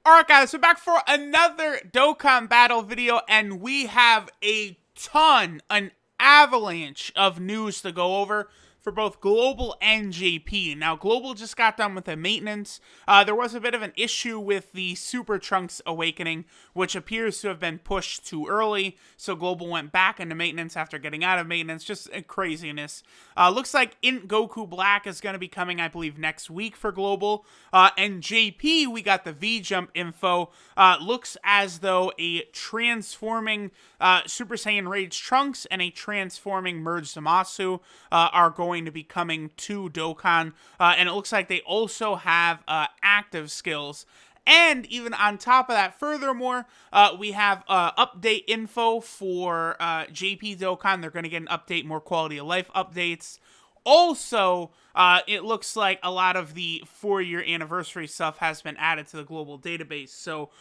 Alright guys, we're back for another Dokkan battle video, and we have an avalanche of news to go over for both Global and JP. Now, Global just got done with the maintenance. There was a bit of an issue with the Super Trunks Awakening, which appears to have been pushed too early, so Global went back into maintenance after getting out of maintenance. Just craziness. Looks like GOKU Black is going to be coming, I believe, next week for Global. And JP, we got the V-Jump info. Looks as though a transforming Super Saiyan Rage Trunks and a transforming Merge ZAMASU are going to be coming to Dokkan. And it looks like they also have active skills. And even on top of that, furthermore, we have update info for JP Dokkan. They're going to get an update, more quality of life updates. Also, it looks like a lot of the 4-year anniversary stuff has been added to the global database. So,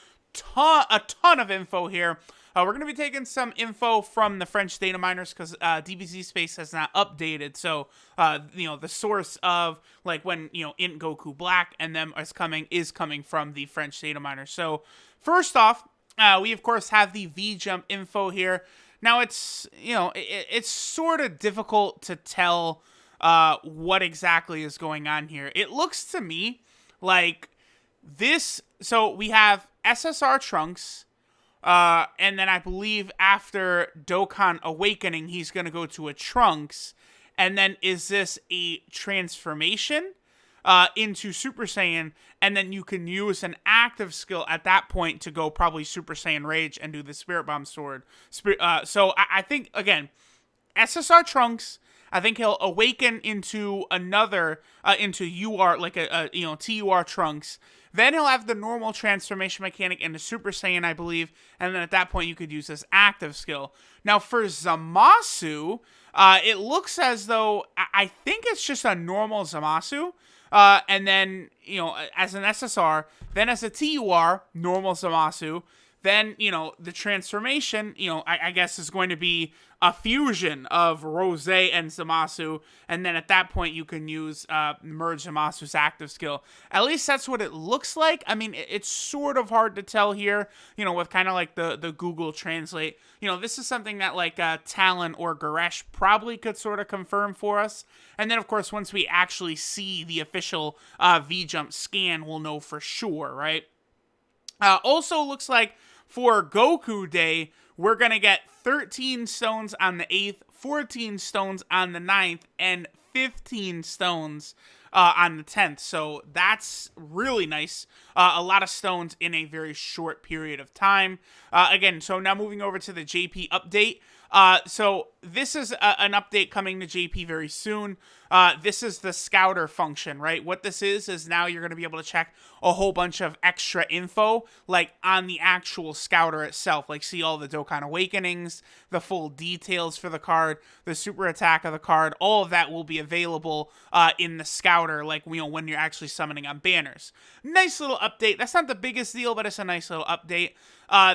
a ton of info here. We're going to be taking some info from the French data miners because DBZ space has not updated. So, the source of like when, GOKU Black and them is coming from the French data miners. So, first off, we of course have the V-Jump info here. Now, it's, it's sort of difficult to tell what exactly is going on here. It looks to me like this. So, we have SSR Trunks. And then I believe after Dokkan Awakening, he's going to go to a Trunks. And then is this a transformation into Super Saiyan? And then you can use an active skill at that point to go probably Super Saiyan Rage and do the Spirit Bomb Sword. So I think, again, SSR Trunks, I think he'll awaken into another, into UR, like TUR Trunks. Then he'll have the normal transformation mechanic into Super Saiyan, I believe, and then at that point you could use this active skill. Now for ZAMASU, it looks as though, I think it's just a normal ZAMASU, and then, as an SSR, then as a TUR, normal ZAMASU, then, the transformation, I guess is going to be a fusion of Rose and Zamasu, and then at that point you can use Merge Zamasu's active skill. At least that's what it looks like. I mean, it's sort of hard to tell here, with kind of like the Google Translate. This is something that like Talon or Goresh probably could sort of confirm for us. And then, of course, once we actually see the official V-Jump scan, we'll know for sure, right? Also looks like for Goku Day, we're going to get 13 stones on the 8th, 14 stones on the 9th, and 15 stones on the 10th. So that's really nice. A lot of stones in a very short period of time. Again, so now moving over to the JP update. So this is an update coming to JP very soon. This is the scouter function, right? What this is now you're going to be able to check a whole bunch of extra info, like on the actual scouter itself, like see all the Dokkan Awakenings, the full details for the card, the super attack of the card, all of that will be available in the scouter, like, when you're actually summoning on banners. Nice little update. That's not the biggest deal, but it's a nice little update.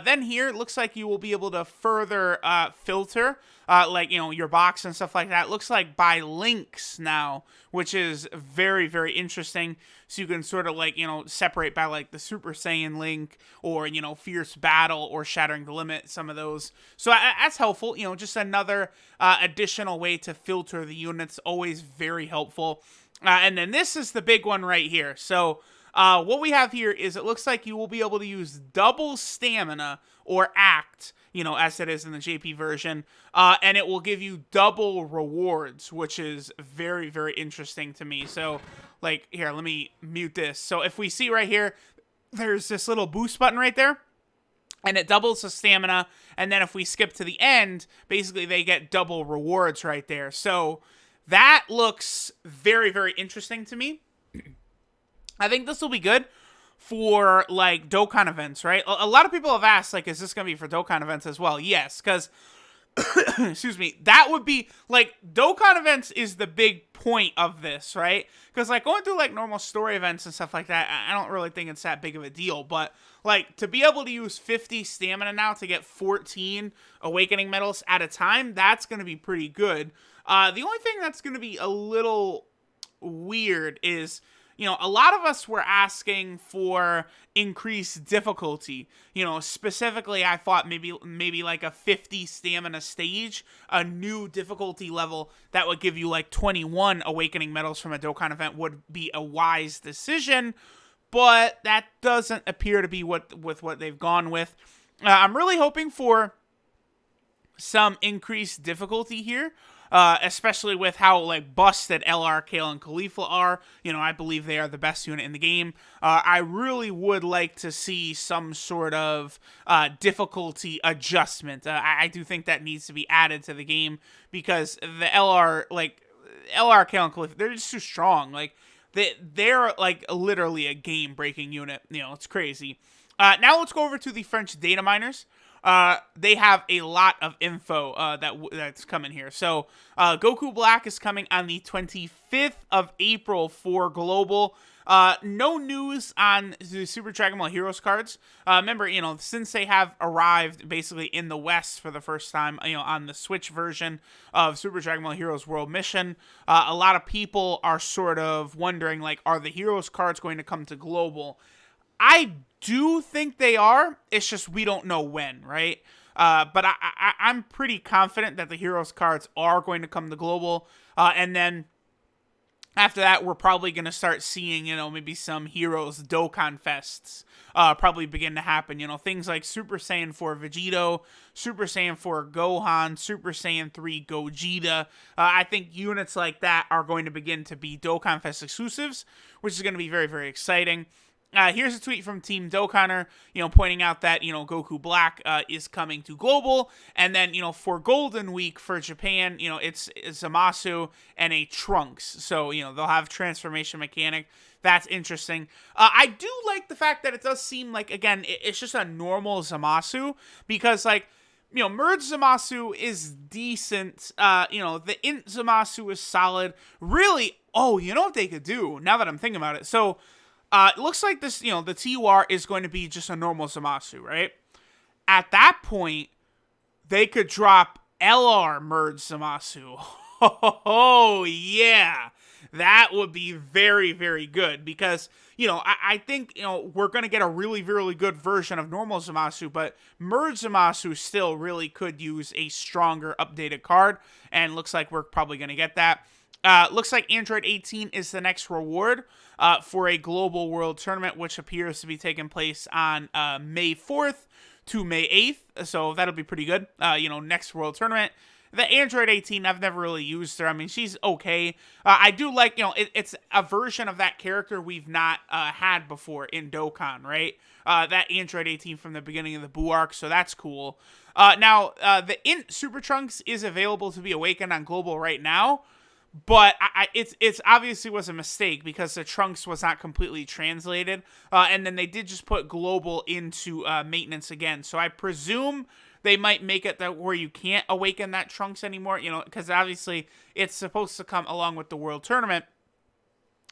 Then here, it looks like you will be able to further filter, your box and stuff like that. It looks like by links now, which is very, very interesting. So you can sort of separate by like the Super Saiyan link or, Fierce Battle or Shattering the Limit, some of those. So that's helpful. Just another additional way to filter the units, always very helpful. And then this is the big one right here. So what we have here is it looks like you will be able to use double stamina or act, as it is in the JP version, and it will give you double rewards, which is very, very interesting to me. So, here, let me mute this. So if we see right here, there's this little boost button right there, and it doubles the stamina, and then if we skip to the end, basically they get double rewards right there. So that looks very, very interesting to me. I think this will be good for, Dokkan events, right? A lot of people have asked, is this going to be for Dokkan events as well? Yes, because, excuse me, that would be, Dokkan events is the big point of this, right? Because, going through, normal story events and stuff like that, I don't really think it's that big of a deal. But, to be able to use 50 stamina now to get 14 Awakening medals at a time, that's going to be pretty good. The only thing that's going to be a little weird is, a lot of us were asking for increased difficulty. Specifically, I thought maybe like a 50 stamina stage, a new difficulty level that would give you like 21 awakening medals from a Dokkan event would be a wise decision, but that doesn't appear to be what they've gone with. I'm really hoping for some increased difficulty here, especially with how like busted LR, Kale, and Khalifa are. I believe they are the best unit in the game. I really would like to see some sort of difficulty adjustment. I do think that needs to be added to the game because the LR, Kale, and Khalifa, they're just too strong. Like, they're like literally a game-breaking unit. It's crazy. Now let's go over to the French data miners. They have a lot of info that's coming here. So Goku Black is coming on the 25th of April for Global. No news on the Super Dragon Ball Heroes cards. Remember, since they have arrived basically in the West for the first time, on the Switch version of Super Dragon Ball Heroes World Mission, a lot of people are sort of wondering, like, are the Heroes cards going to come to Global? I do think they are. It's just we don't know when, right? But I'm pretty confident that the Heroes cards are going to come to Global. And then after that, we're probably going to start seeing, maybe some Heroes Dokkan Fests probably begin to happen. Things like Super Saiyan 4 Vegito, Super Saiyan 4 Gohan, Super Saiyan 3 Gogeta. I think units like that are going to begin to be Dokkan Fest exclusives, which is going to be very, very exciting. Here's a tweet from Team Dokkaner, pointing out that, Goku Black is coming to Global. And then, for Golden Week for Japan, it's ZAMASU and a Trunks. So, they'll have transformation mechanic. That's interesting. I do like the fact that it does seem like, again, it's just a normal ZAMASU. Because, like, Merge ZAMASU is decent. The Int ZAMASU is solid. Really, you know what they could do, now that I'm thinking about it. So, it looks like this, the TUR is going to be just a normal ZAMASU, right? At that point, they could drop LR Merge ZAMASU. Oh, yeah. That would be very, very good because, I think, we're going to get a really, really good version of normal ZAMASU, but Merge ZAMASU still really could use a stronger updated card, and looks like we're probably going to get that. Looks like Android 18 is the next reward for a global world tournament, which appears to be taking place on May 4th to May 8th. So that'll be pretty good. Next world tournament. The Android 18, I've never really used her. I mean, she's okay. I do like, it's a version of that character we've not had before in Dokkan, right? That Android 18 from the beginning of the Buu arc, so that's cool. Now, the Int Super Trunks is available to be awakened on Global right now. But it's obviously was a mistake because the Trunks was not completely translated. And then they did just put Global into maintenance again. So I presume they might make it that where you can't awaken that Trunks anymore. Because obviously it's supposed to come along with the World Tournament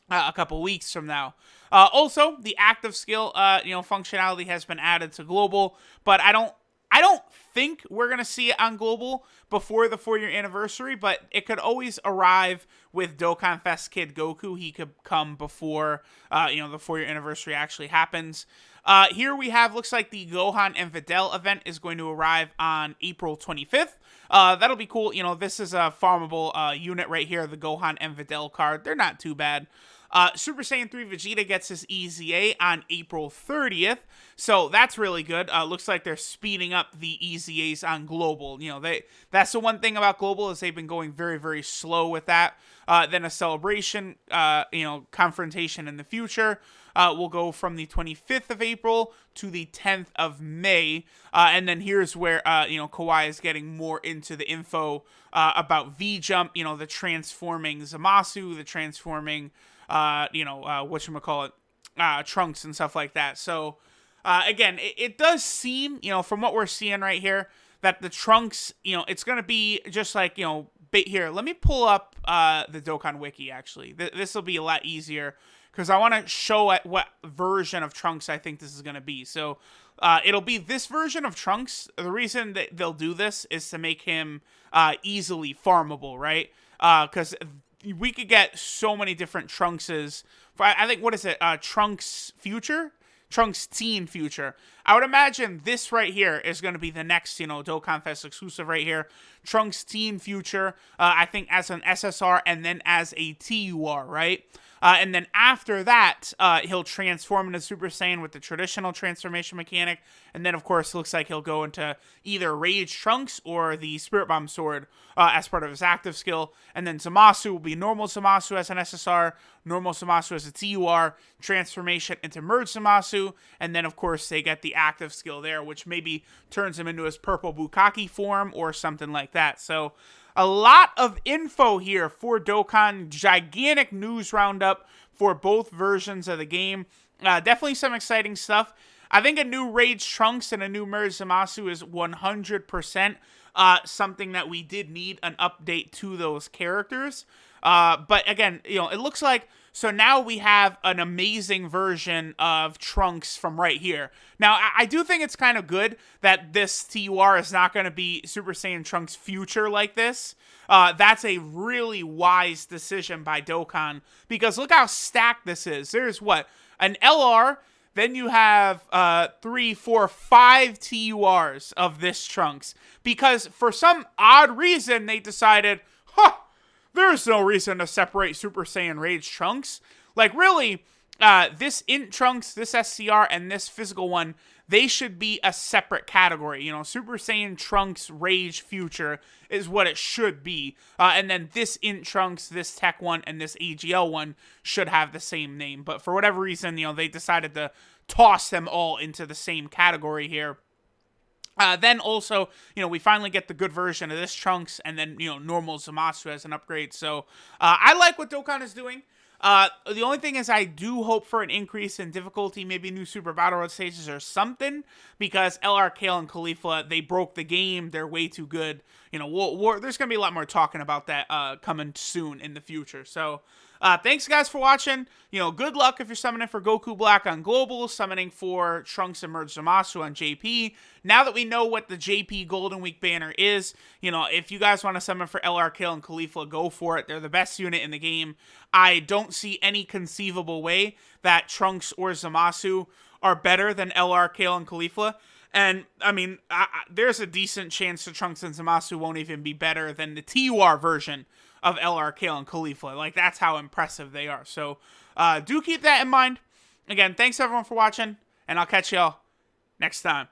a couple weeks from now. Also, the active skill, functionality has been added to Global. But I don't think we're going to see it on Global before the 4-year anniversary, but it could always arrive with Dokkan Fest Kid Goku. He could come before, the 4-year anniversary actually happens. Here we have, looks like the Gohan and Videl event is going to arrive on April 25th. That'll be cool. This is a farmable unit right here, the Gohan and Videl card. They're not too bad. Super Saiyan 3 Vegeta gets his EZA on April 30th, so that's really good. Looks like they're speeding up the EZAs on Global. That's the one thing about Global is they've been going very, very slow with that. Then a celebration, confrontation in the future will go from the 25th of April to the 10th of May. And then here's where, Kawhi is getting more into the info about V-Jump, the transforming ZAMASU, the transforming Trunks and stuff like that. So, again, it does seem, from what we're seeing right here, that the Trunks, it's going to be just like, here, let me pull up the Dokkan Wiki, actually. This will be a lot easier, because I want to show at what version of Trunks I think this is going to be. So, it'll be this version of Trunks. The reason that they'll do this is to make him easily farmable, right? Because we could get so many different Trunkses. For, I think, what is it? Trunks Future? Trunks Teen Future. I would imagine this right here is going to be the next, Dokkan Fest exclusive right here. Trunks Teen Future, I think as an SSR and then as a TUR, right? And then after that, he'll transform into Super Saiyan with the traditional transformation mechanic. And then, of course, it looks like he'll go into either Rage Trunks or the Spirit Bomb Sword as part of his active skill. And then Zamasu will be normal Zamasu as an SSR, normal Zamasu as a TUR, transformation into Merge Zamasu. And then, of course, they get the active skill there, which maybe turns him into his purple Bukkake form or something like that. So a lot of info here for Dokkan. Gigantic news roundup for both versions of the game. Definitely some exciting stuff. I think a new Rage Trunks and a new Merge Zamasu is 100% something that we did need an update to those characters. But again, it looks like, so now we have an amazing version of Trunks from right here. Now, I do think it's kind of good that this TUR is not going to be Super Saiyan Trunks Future like this. That's a really wise decision by Dokkan, because look how stacked this is. There's what? An LR, then you have 3, 4, 5 TURs of this Trunks. Because for some odd reason, they decided, there's no reason to separate Super Saiyan Rage Trunks. Like, really, this Int Trunks, this SCR, and this physical one, they should be a separate category. Super Saiyan Trunks Rage Future is what it should be. And then this Int Trunks, this Tech one, and this AGL one should have the same name. But for whatever reason, they decided to toss them all into the same category here. Then also, we finally get the good version of this Trunks, and then, normal Zamasu as an upgrade. So, I like what Dokkan is doing. The only thing is I do hope for an increase in difficulty, maybe new Super Battle Road stages or something, because LR, Kale, and Khalifa, they broke the game. They're way too good. There's going to be a lot more talking about that coming soon in the future. So, thanks guys for watching. Good luck if you're summoning for Goku Black on Global, summoning for Trunks and Merge Zamasu on JP. Now that we know what the JP Golden Week banner is, if you guys want to summon for LR, Kale, and Khalifa, go for it. They're the best unit in the game. I don't see any conceivable way that Trunks or Zamasu are better than LR, Kale, and Khalifa. And, I mean, there's a decent chance that Trunks and Zamasu won't even be better than the TUR version of LR, Kale, and Khalifa. Like, that's how impressive they are. So, do keep that in mind. Again, thanks everyone for watching, and I'll catch y'all next time.